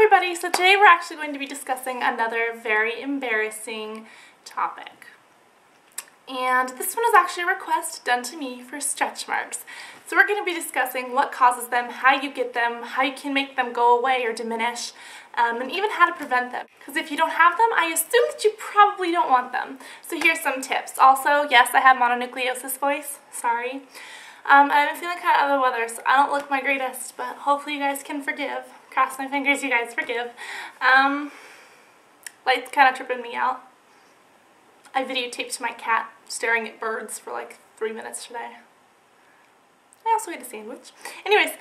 everybody, so today we're actually going to be discussing another very embarrassing topic. And this one is actually a request done to me for stretch marks. So we're going to be discussing what causes them, how you get them, how you can make them go away or diminish, and even how to prevent them. Because if you don't have them, I assume that you probably don't want them. So here's some tips. Also, yes, I have mononucleosis voice, sorry. I've been feeling kind of under the weather, so I don't look my greatest, but hopefully you guys can forgive. Cross my fingers you guys forgive. Light's kind of tripping me out. I videotaped my cat staring at birds for like 3 minutes today. I also ate a sandwich. Anyways,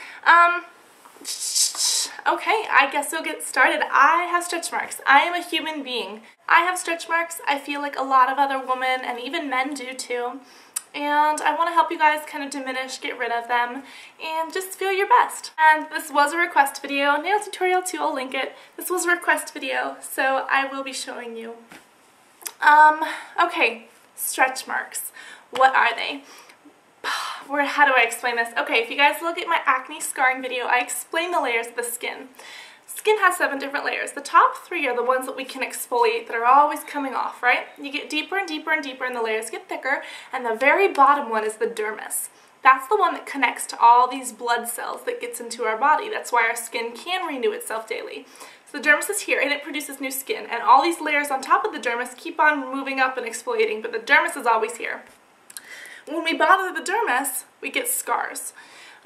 okay, I guess we'll get started. I have stretch marks. I am a human being. I have stretch marks. I feel like a lot of other women and even men do too. And I want to help you guys kind of diminish, get rid of them, and just feel your best. And this was a request video, nail tutorial too, I'll link it. This was a request video, so I will be showing you. Okay, stretch marks. What are they? How do I explain this? Okay, if you guys look at my acne scarring video, I explain the layers of the skin. Skin has 7 different layers. The top 3 are the ones that we can exfoliate that are always coming off, right? You get deeper and deeper and deeper and the layers get thicker, and the very bottom one is the dermis. That's the one that connects to all these blood cells that gets into our body. That's why our skin can renew itself daily. So the dermis is here and it produces new skin, and all these layers on top of the dermis keep on moving up and exfoliating, but the dermis is always here. When we bother the dermis, we get scars.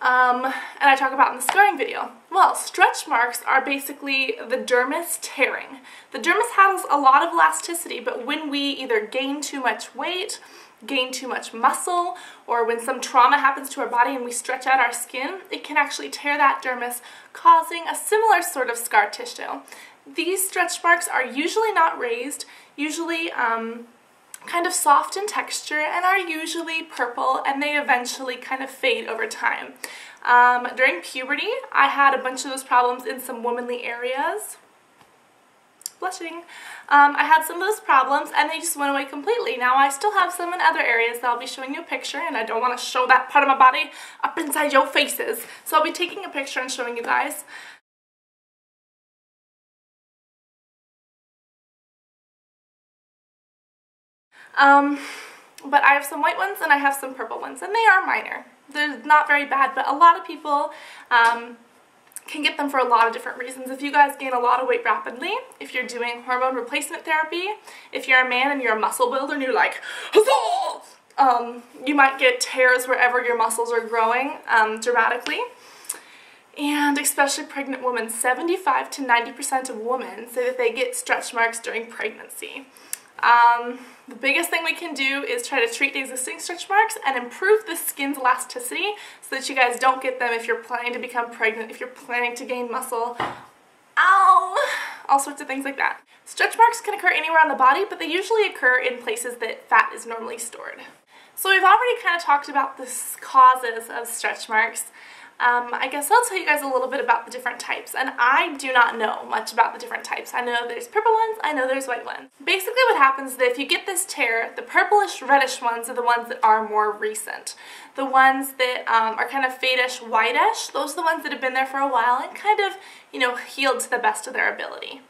And I talk about in the scarring video. Well, stretch marks are basically the dermis tearing. The dermis has a lot of elasticity, but when we either gain too much weight, gain too much muscle, or when some trauma happens to our body and we stretch out our skin, it can actually tear that dermis, causing a similar sort of scar tissue. These stretch marks are usually not raised, usually kind of soft in texture, and are usually purple, and they eventually kind of fade over time. During puberty, I had a bunch of those problems in some womanly areas. Blushing. I had some of those problems and they just went away completely. Now I still have some in other areas that I'll be showing you a picture, and I don't want to show that part of my body up inside your faces. So I'll be taking a picture and showing you guys. But I have some white ones and I have some purple ones, and they are minor. They're not very bad, but a lot of people can get them for a lot of different reasons. If you guys gain a lot of weight rapidly, if you're doing hormone replacement therapy, if you're a man and you're a muscle builder and you're like, huzzah! You might get tears wherever your muscles are growing dramatically. And especially pregnant women, 75 to 90% of women say that they get stretch marks during pregnancy. The biggest thing we can do is try to treat the existing stretch marks and improve the skin's elasticity so that you guys don't get them if you're planning to become pregnant, if you're planning to gain muscle. Ow! All sorts of things like that. Stretch marks can occur anywhere on the body, but they usually occur in places that fat is normally stored. So we've already kind of talked about the causes of stretch marks. I guess I'll tell you guys a little bit about the different types, and I do not know much about the different types. I know there's purple ones, I know there's white ones. Basically what happens is that if you get this tear, the purplish reddish ones are the ones that are more recent. The ones that are kind of fadish whitish, those are the ones that have been there for a while and kind of, you know, healed to the best of their ability.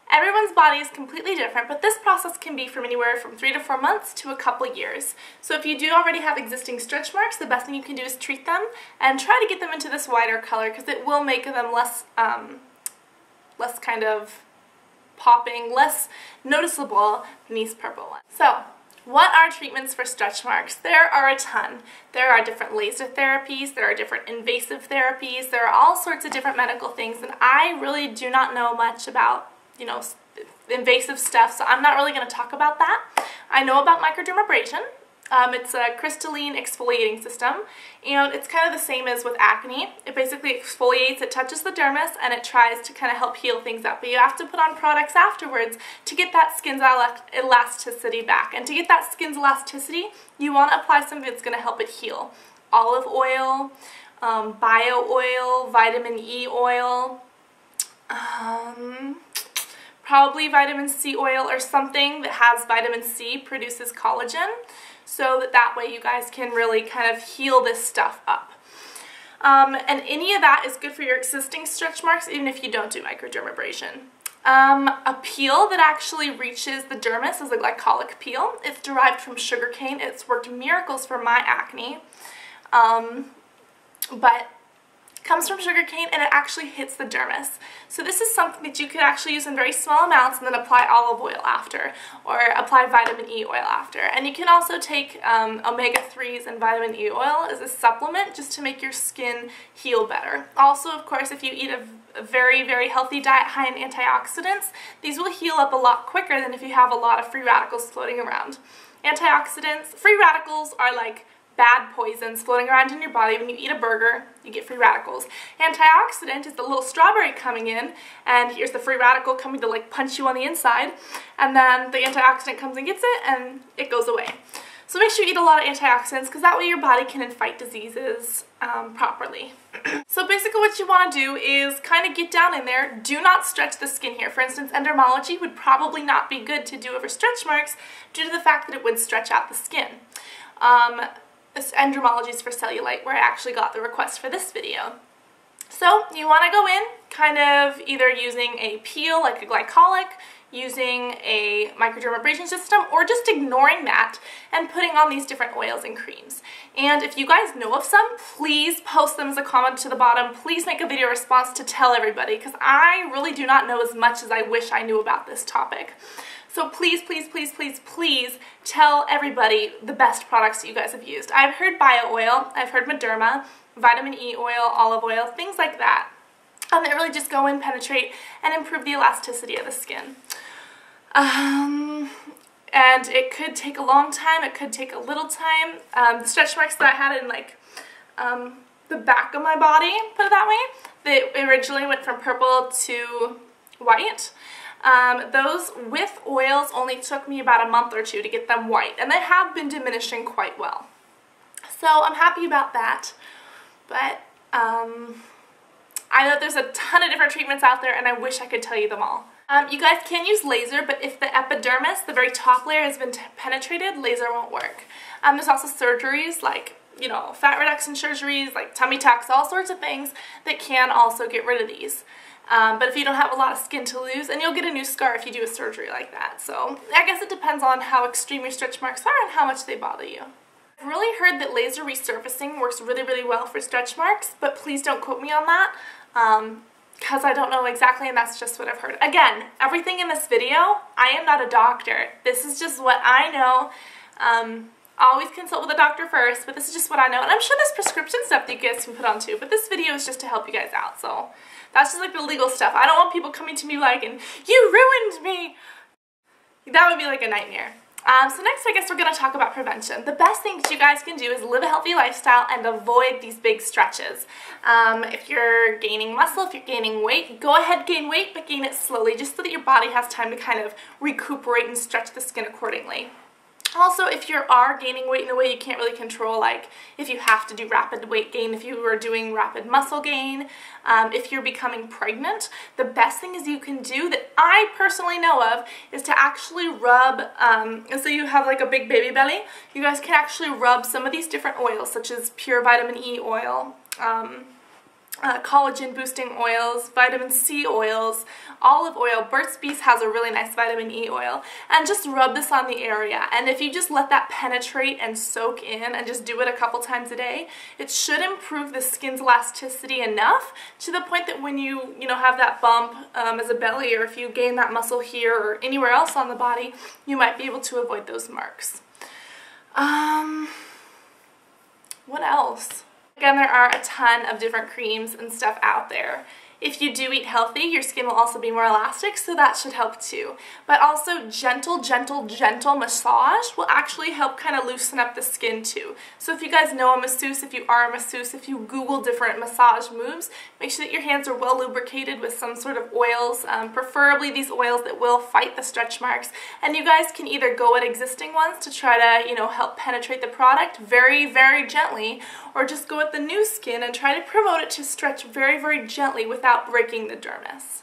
Everyone's body is completely different, but this process can be from anywhere from 3 to 4 months to a couple years. So if you do already have existing stretch marks, the best thing you can do is treat them and try to get them into this whiter color, because it will make them less kind of popping, less noticeable than these purple ones. So, what are treatments for stretch marks? There are a ton. There are different laser therapies, there are different invasive therapies, there are all sorts of different medical things, and I really do not know much about, you know, invasive stuff, so I'm not really going to talk about that. I know about microdermabrasion. It's a crystalline exfoliating system, and it's kind of the same as with acne. It basically exfoliates, it touches the dermis, and it tries to kind of help heal things up. But you have to put on products afterwards to get that skin's elasticity back. And to get that skin's elasticity, you want to apply something that's going to help it heal. Olive oil, bio oil, vitamin E oil, probably vitamin C oil or something that has vitamin C, produces collagen, so that way you guys can really kind of heal this stuff up. And any of that is good for your existing stretch marks, even if you don't do microdermabrasion. A peel that actually reaches the dermis is a glycolic peel. It's derived from sugarcane. It's worked miracles for my acne. But comes from sugarcane and it actually hits the dermis. So this is something that you could actually use in very small amounts and then apply olive oil after, or apply vitamin E oil after. And you can also take omega-3s and vitamin E oil as a supplement just to make your skin heal better. Also, of course, if you eat a very, very healthy diet high in antioxidants, these will heal up a lot quicker than if you have a lot of free radicals floating around. Antioxidants, free radicals are like bad poisons floating around in your body. When you eat a burger, you get free radicals. Antioxidant is the little strawberry coming in, and here's the free radical coming to like punch you on the inside, and then the antioxidant comes and gets it, and it goes away. So make sure you eat a lot of antioxidants, because that way your body can fight diseases properly. So basically what you want to do is kind of get down in there. Do not stretch the skin here. For instance, endermology would probably not be good to do over stretch marks due to the fact that it would stretch out the skin. Endermology is for cellulite, where I actually got the request for this video. So you want to go in kind of either using a peel like a glycolic, using a microdermabrasion system, or just ignoring that and putting on these different oils and creams. And if you guys know of some, please post them as a comment to the bottom. Please make a video response to tell everybody, because I really do not know as much as I wish I knew about this topic. So please, please, please, please, please tell everybody the best products that you guys have used. I've heard bio oil, I've heard Mederma, vitamin E oil, olive oil, things like that. That really just go in, penetrate, and improve the elasticity of the skin. And it could take a long time, it could take a little time. The stretch marks that I had in like the back of my body, put it that way, they originally went from purple to white. Those with oils only took me about a month or two to get them white, and they have been diminishing quite well. So I'm happy about that, but I know there's a ton of different treatments out there, and I wish I could tell you them all. You guys can use laser, but if the epidermis, the very top layer, has been penetrated, laser won't work. There's also surgeries like, you know, fat reduction surgeries, like tummy tucks, all sorts of things that can also get rid of these. But if you don't have a lot of skin to lose, and you'll get a new scar if you do a surgery like that. So I guess it depends on how extreme your stretch marks are and how much they bother you. I've really heard that laser resurfacing works really, really well for stretch marks, but please don't quote me on that, because I don't know exactly, and that's just what I've heard. Again, everything in this video, I am not a doctor. This is just what I know. Always consult with a doctor first, but this is just what I know. And I'm sure there's prescription stuff that you guys can put on too, but this video is just to help you guys out. So that's just like the legal stuff. I don't want people coming to me like, and you ruined me. That would be like a nightmare. So next I guess we're going to talk about prevention. The best thing that you guys can do is live a healthy lifestyle and avoid these big stretches. If you're gaining muscle, if you're gaining weight, go ahead, gain weight, but gain it slowly, just so that your body has time to kind of recuperate and stretch the skin accordingly. Also, if you are gaining weight in a way you can't really control, like if you have to do rapid weight gain, if you are doing rapid muscle gain, if you're becoming pregnant, the best thing is you can do that I personally know of is to actually rub, so you have like a big baby belly, you guys can actually rub some of these different oils, such as pure vitamin E oil, collagen boosting oils, vitamin C oils, olive oil. Burt's Bees has a really nice vitamin E oil, and just rub this on the area. And if you just let that penetrate and soak in and just do it a couple times a day, it should improve the skin's elasticity enough to the point that when you have that bump as a belly, or if you gain that muscle here or anywhere else on the body, you might be able to avoid those marks. What else? Again, there are a ton of different creams and stuff out there. If you do eat healthy, your skin will also be more elastic, so that should help too. But also gentle, gentle, gentle massage will actually help kind of loosen up the skin too. So if you guys know a masseuse, if you are a masseuse, if you Google different massage moves, make sure that your hands are well lubricated with some sort of oils, preferably these oils that will fight the stretch marks. And you guys can either go at existing ones to try to, help penetrate the product very, very gently, or just go at the new skin and try to promote it to stretch very, very gently without breaking the dermis.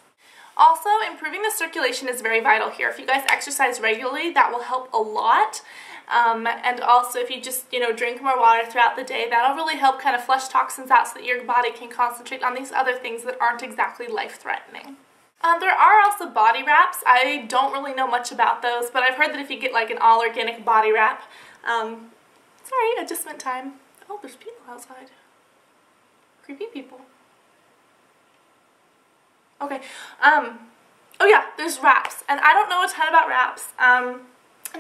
Also, improving the circulation is very vital here. If you guys exercise regularly, that will help a lot. And also if you just, you know, drink more water throughout the day, that'll really help kind of flush toxins out so that your body can concentrate on these other things that aren't exactly life-threatening. There are also body wraps. I don't really know much about those, but I've heard that if you get like an all-organic body wrap, sorry, adjustment time. Oh, there's people outside. Creepy people. Okay, oh yeah, there's wraps, and I don't know a ton about wraps. I'm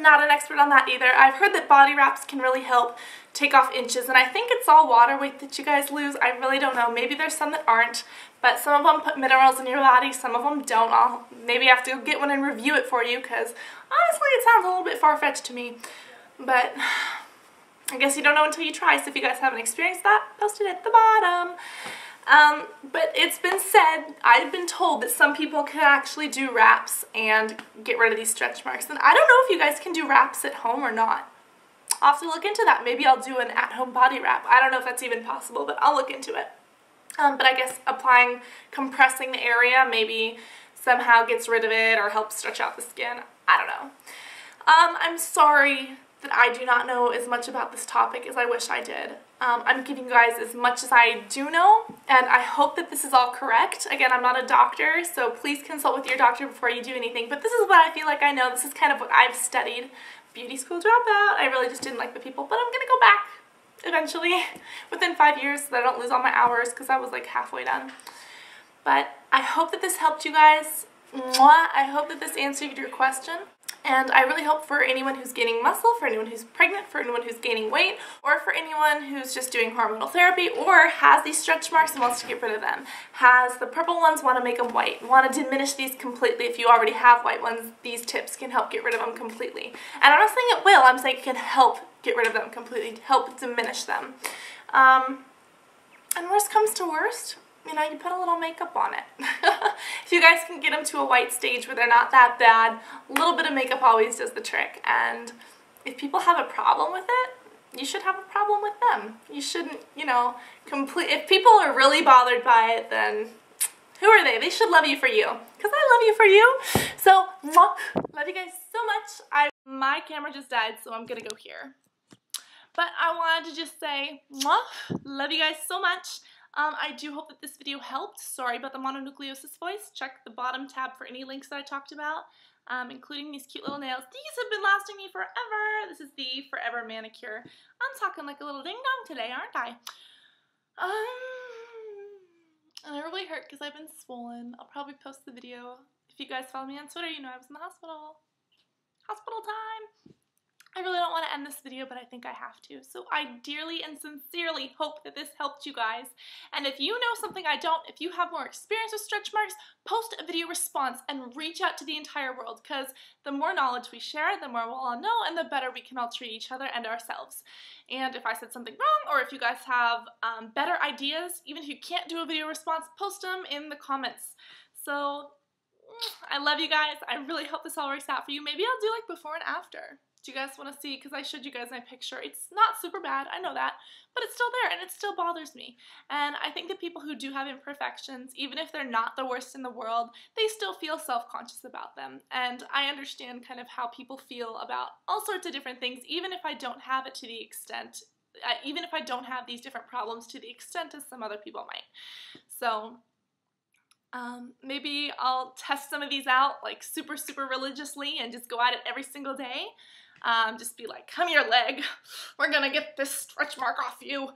not an expert on that either. I've heard that body wraps can really help take off inches, and I think it's all water weight that you guys lose. I really don't know. Maybe there's some that aren't, but some of them put minerals in your body, some of them don't. I'll maybe have to go get one and review it for you, because honestly it sounds a little bit far-fetched to me. But I guess you don't know until you try, so if you guys haven't experienced that, post it at the bottom. But it's been said, I've been told that some people can actually do wraps and get rid of these stretch marks. And I don't know if you guys can do wraps at home or not. I'll have to look into that. Maybe I'll do an at-home body wrap. I don't know if that's even possible, but I'll look into it. But I guess compressing the area maybe somehow gets rid of it or helps stretch out the skin. I don't know. I'm sorry that I do not know as much about this topic as I wish I did. I'm giving you guys as much as I do know, and I hope that this is all correct. Again, I'm not a doctor, so please consult with your doctor before you do anything, but this is what I feel like I know. This is kind of what I've studied. Beauty school dropout. I really just didn't like the people, but I'm gonna go back eventually within 5 years so that I don't lose all my hours, because I was like halfway done. But I hope that this helped you guys. Mwah. I hope that this answered your question. And I really hope for anyone who's gaining muscle, for anyone who's pregnant, for anyone who's gaining weight, or for anyone who's just doing hormonal therapy or has these stretch marks and wants to get rid of them, has the purple ones, want to make them white, want to diminish these completely. If you already have white ones, these tips can help get rid of them completely. And I'm not saying it will, I'm saying it can help get rid of them completely, help diminish them. And worst comes to worst, you know, you put a little makeup on it. If you guys can get them to a white stage where they're not that bad, a little bit of makeup always does the trick. And if people have a problem with it, you should have a problem with them. You shouldn't, you know, if people are really bothered by it, then who are they? They should love you for you. Because I love you for you. So, love you guys so much. My camera just died, so I'm gonna go here. But I wanted to just say, love you guys so much. I do hope that this video helped. Sorry about the mononucleosis voice. Check the bottom tab for any links that I talked about, including these cute little nails. These have been lasting me forever. This is the Forever Manicure. I'm talking like a little ding-dong today, aren't I? And it really hurt because I've been swollen. I'll probably post the video. If you guys follow me on Twitter, you know I was in the hospital. Hospital time! I really don't want to end this video, but I think I have to. So I dearly and sincerely hope that this helped you guys. And if you know something I don't, if you have more experience with stretch marks, post a video response and reach out to the entire world, because the more knowledge we share, the more we'll all know, and the better we can all treat each other and ourselves. And if I said something wrong, or if you guys have better ideas, even if you can't do a video response, post them in the comments. So I love you guys. I really hope this all works out for you. Maybe I'll do like before and after. Do you guys want to see? Because I showed you guys my picture. It's not super bad, I know that, but it's still there and it still bothers me. And I think that people who do have imperfections, even if they're not the worst in the world, they still feel self-conscious about them. And I understand kind of how people feel about all sorts of different things, even if I don't have it to the extent, even if I don't have these different problems to the extent as some other people might. So maybe I'll test some of these out like super religiously and just go at it every single day. Just be like, come here, leg, we're gonna get this stretch mark off you.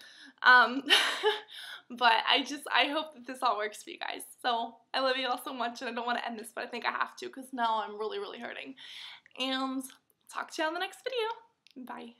But I hope that this all works for you guys. So I love you all so much, and I don't want to end this, but I think I have to because now I'm really hurting. And talk to you on the next video. Bye.